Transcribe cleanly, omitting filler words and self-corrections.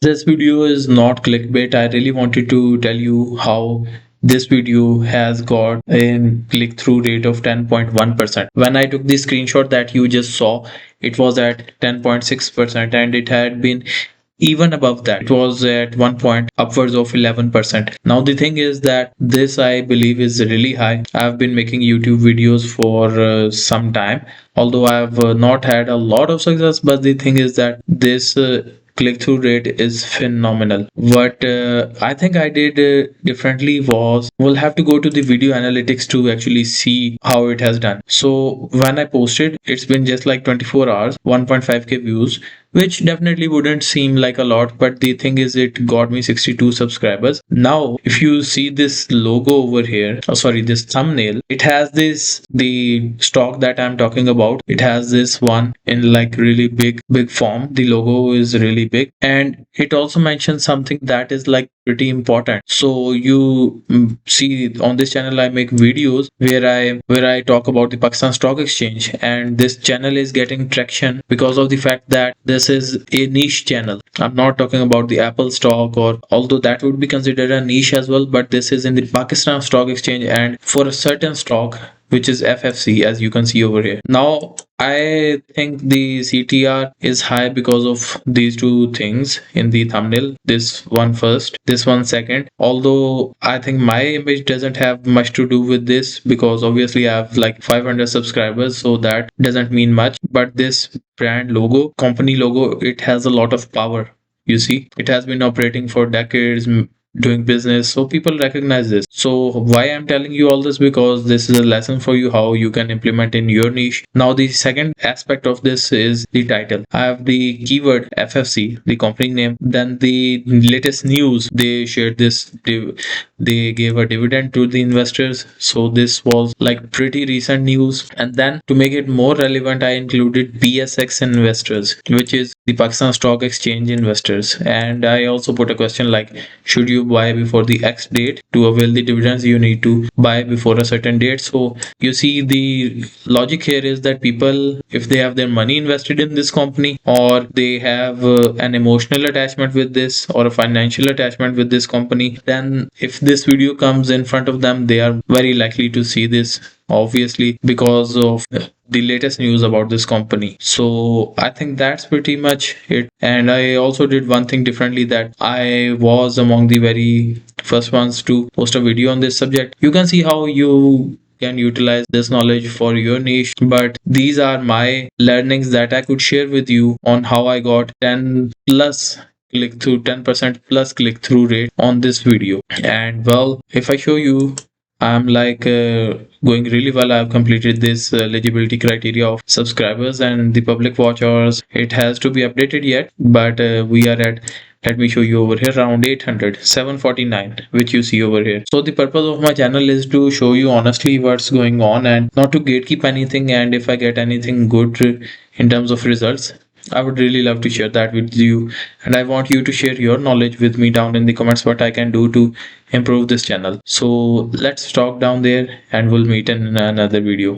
This video is not clickbait. I really wanted to tell you how this video has got a click-through rate of 10.1%. When I took the screenshot that you just saw, it was at 10.6% and it had been even above that. It was at one point upwards of 11%. Now the thing is that this I believe is really high. I've been making YouTube videos for some time, although I've not had a lot of success, but the thing is that this click-through rate is phenomenal. What I think I did differently was we'll have to go to the video analytics to actually see how it has done. So when I posted, it's been just like 24 hours, 1.5k views, which definitely wouldn't seem like a lot, but the thing is it got me 62 subscribers. Now if you see this logo over here, oh sorry, this thumbnail, it has this, the stock that I'm talking about, it has this one in like really big form. The logo is really big, and it also mentions something that is like pretty important. So you see on this channel I make videos where I talk about the Pakistan Stock Exchange, and this channel is getting traction because of the fact that this is a niche channel. I'm not talking about the Apple stock, or although that would be considered a niche as well, but this is in the Pakistan Stock Exchange and for a certain stock which is FFC, as you can see over here. Now, I think the CTR is high because of these two things in the thumbnail. This one first, this one second. Although I think my image doesn't have much to do with this because obviously I have like 500 subscribers, so that doesn't mean much. But this brand logo, company logo, it has a lot of power. You see, it has been operating for decades, doing business, so people recognize this. So why I'm telling you all this, because this is a lesson for you how you can implement in your niche. Now the second aspect of this is the title. I have the keyword FFC, the company name, then the latest news. They shared this, they gave a dividend to the investors, so this was like pretty recent news. And then to make it more relevant, I included PSX investors, which is the Pakistan Stock Exchange investors. And I also put a question like, should you buy before the X date? To avail the dividends, you need to buy before a certain date. So you see, the logic here is that people, if they have their money invested in this company, or they have an emotional attachment with this or a financial attachment with this company, then if this video comes in front of them, they are very likely to see this, obviously because of the latest news about this company. So I think that's pretty much it. And I also did one thing differently, that I was among the very first ones to post a video on this subject. You can see how you can utilize this knowledge for your niche, but these are my learnings that I could share with you on how I got 10 plus click through 10% plus click through rate on this video. And well, if I show you, I'm like going really well. I've completed this eligibility criteria of subscribers and the public watch hours. It has to be updated yet, but we are at, let me show you over here, around 800, 749, which you see over here. So the purpose of my channel is to show you honestly what's going on and not to gatekeep anything. And if I get anything good in terms of results, I would really love to share that with you, and I want you to share your knowledge with me down in the comments what I can do to improve this channel. So let's talk down there, and we'll meet in another video.